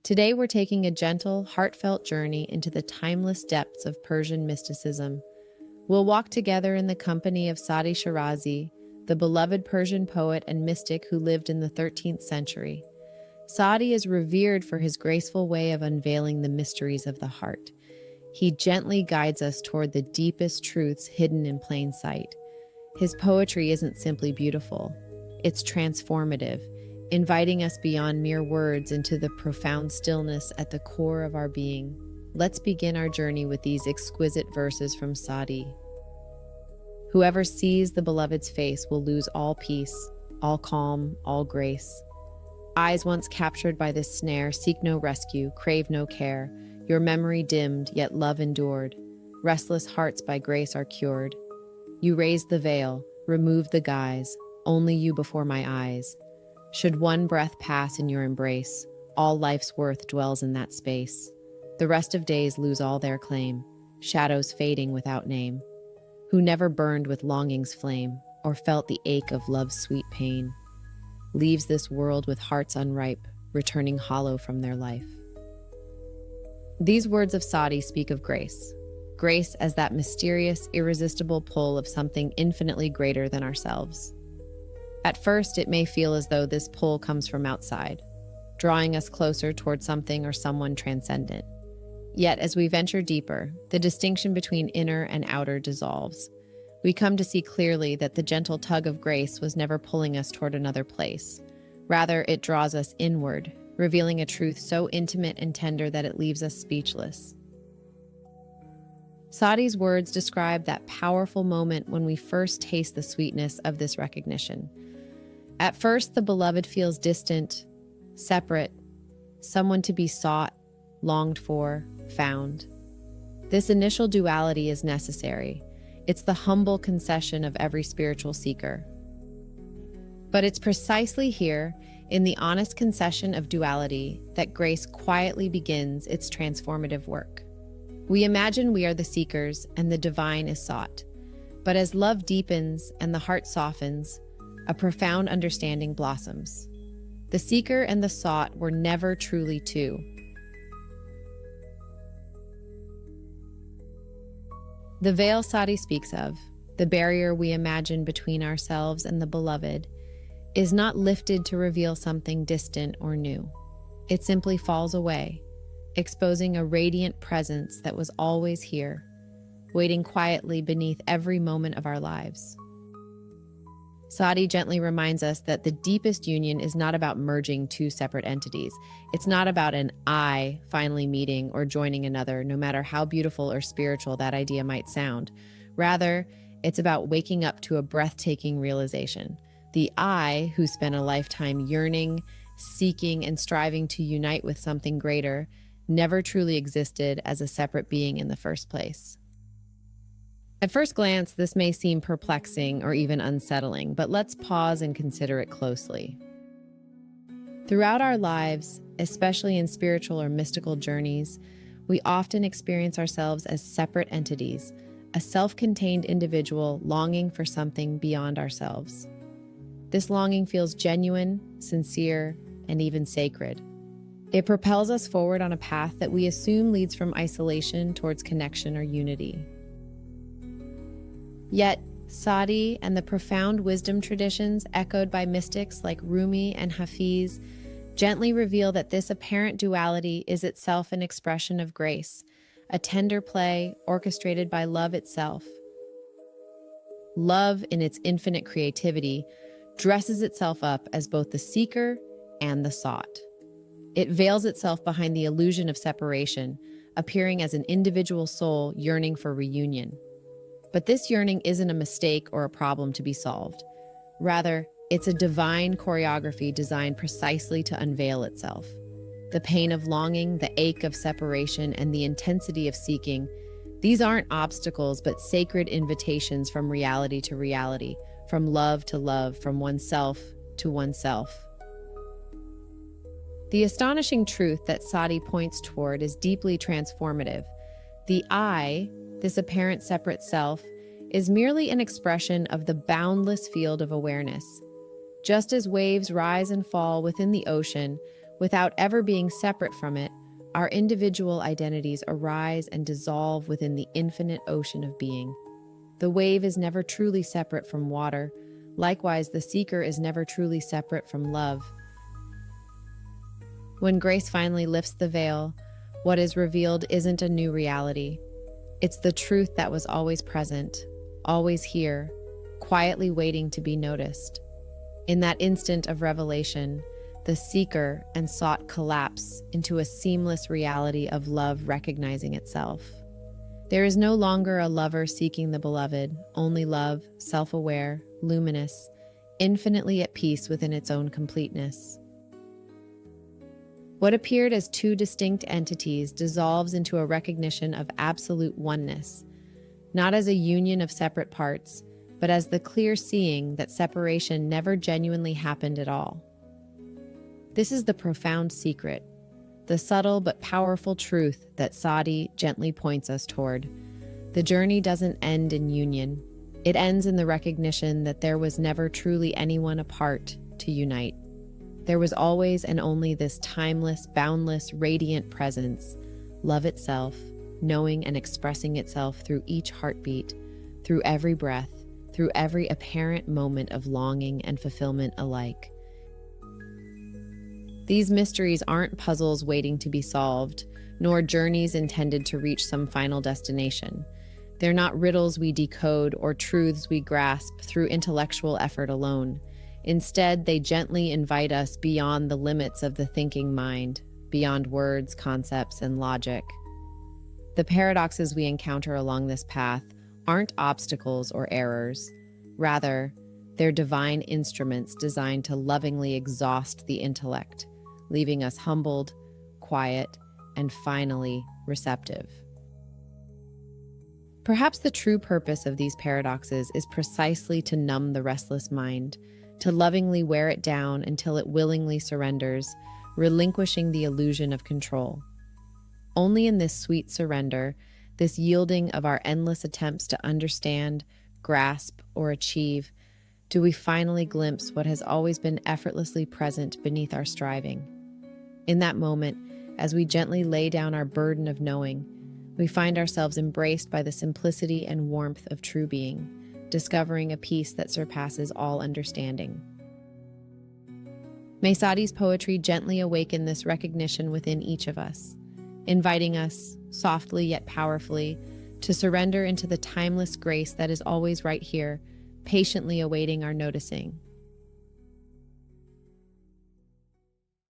Today, we're taking a gentle, heartfelt journey into the timeless depths of Persian mysticism. We'll walk together in the company of Saadi Shirazi, the beloved Persian poet and mystic who lived in the 13th century. Saadi is revered for his graceful way of unveiling the mysteries of the heart. He gently guides us toward the deepest truths hidden in plain sight. His poetry isn't simply beautiful, it's transformative, inviting us beyond mere words into the profound stillness at the core of our being. Let's begin our journey with these exquisite verses from Saadi. Whoever sees the beloved's face will lose all peace, all calm, all grace. Eyes once captured by this snare seek no rescue, crave no care. Your memory dimmed, yet love endured. Restless hearts by grace are cured. You raised the veil, removed the guise, only you before my eyes. Should one breath pass in your embrace, all life's worth dwells in that space. The rest of days lose all their claim, shadows fading without name. Who never burned with longing's flame, or felt the ache of love's sweet pain, leaves this world with hearts unripe, returning hollow from their life. These words of Saadi speak of grace. Grace as that mysterious, irresistible pull of something infinitely greater than ourselves. At first, it may feel as though this pull comes from outside, drawing us closer toward something or someone transcendent. Yet, as we venture deeper, the distinction between inner and outer dissolves. We come to see clearly that the gentle tug of grace was never pulling us toward another place. Rather, it draws us inward, revealing a truth so intimate and tender that it leaves us speechless. Saadi's words describe that powerful moment when we first taste the sweetness of this recognition. At first, the beloved feels distant, separate, someone to be sought, longed for, found. This initial duality is necessary. It's the humble concession of every spiritual seeker. But it's precisely here, in the honest concession of duality, that grace quietly begins its transformative work. We imagine we are the seekers and the divine is sought. But as love deepens and the heart softens, a profound understanding blossoms. The seeker and the sought were never truly two. The veil Saadi speaks of, the barrier we imagine between ourselves and the beloved, is not lifted to reveal something distant or new. It simply falls away, exposing a radiant presence that was always here, waiting quietly beneath every moment of our lives. Saadi gently reminds us that the deepest union is not about merging two separate entities. It's not about an I finally meeting or joining another, no matter how beautiful or spiritual that idea might sound. Rather, it's about waking up to a breathtaking realization. The I, who spent a lifetime yearning, seeking, and striving to unite with something greater, never truly existed as a separate being in the first place. At first glance, this may seem perplexing or even unsettling, but let's pause and consider it closely. Throughout our lives, especially in spiritual or mystical journeys, we often experience ourselves as separate entities, a self-contained individual longing for something beyond ourselves. This longing feels genuine, sincere, and even sacred. It propels us forward on a path that we assume leads from isolation towards connection or unity. Yet, Saadi and the profound wisdom traditions echoed by mystics like Rumi and Hafiz gently reveal that this apparent duality is itself an expression of grace, a tender play orchestrated by love itself. Love, in its infinite creativity, dresses itself up as both the seeker and the sought. It veils itself behind the illusion of separation, appearing as an individual soul yearning for reunion. But this yearning isn't a mistake or a problem to be solved. Rather, it's a divine choreography designed precisely to unveil itself. The pain of longing, the ache of separation, and the intensity of seeking, these aren't obstacles but sacred invitations from reality to reality, from love to love, from oneself to oneself. The astonishing truth that Saadi points toward is deeply transformative. The I, this apparent separate self, is merely an expression of the boundless field of awareness. Just as waves rise and fall within the ocean, Without ever being separate from it, our individual identities arise and dissolve within the infinite ocean of being. The wave is never truly separate from water. Likewise, the seeker is never truly separate from love. When grace finally lifts the veil, what is revealed isn't a new reality. It's the truth that was always present, always here, quietly waiting to be noticed. In that instant of revelation, the seeker and sought collapse into a seamless reality of love recognizing itself. There is no longer a lover seeking the beloved, only love, self-aware, luminous, infinitely at peace within its own completeness. What appeared as two distinct entities dissolves into a recognition of absolute oneness, not as a union of separate parts, but as the clear seeing that separation never genuinely happened at all. This is the profound secret, the subtle but powerful truth that Saadi gently points us toward. The journey doesn't end in union. It ends in the recognition that there was never truly anyone apart to unite. There was always and only this timeless, boundless, radiant presence, love itself, knowing and expressing itself through each heartbeat, through every breath, through every apparent moment of longing and fulfillment alike. These mysteries aren't puzzles waiting to be solved, nor journeys intended to reach some final destination. They're not riddles we decode or truths we grasp through intellectual effort alone. Instead, they gently invite us beyond the limits of the thinking mind, beyond words, concepts, and logic. The paradoxes we encounter along this path aren't obstacles or errors. Rather, they're divine instruments designed to lovingly exhaust the intellect, leaving us humbled, quiet, and finally receptive. Perhaps the true purpose of these paradoxes is precisely to numb the restless mind, to lovingly wear it down until it willingly surrenders, relinquishing the illusion of control. Only in this sweet surrender, this yielding of our endless attempts to understand, grasp, or achieve, do we finally glimpse what has always been effortlessly present beneath our striving. In that moment, as we gently lay down our burden of knowing, we find ourselves embraced by the simplicity and warmth of true being, discovering a peace that surpasses all understanding. May Saadi's poetry gently awaken this recognition within each of us, inviting us, softly yet powerfully, to surrender into the timeless grace that is always right here, patiently awaiting our noticing.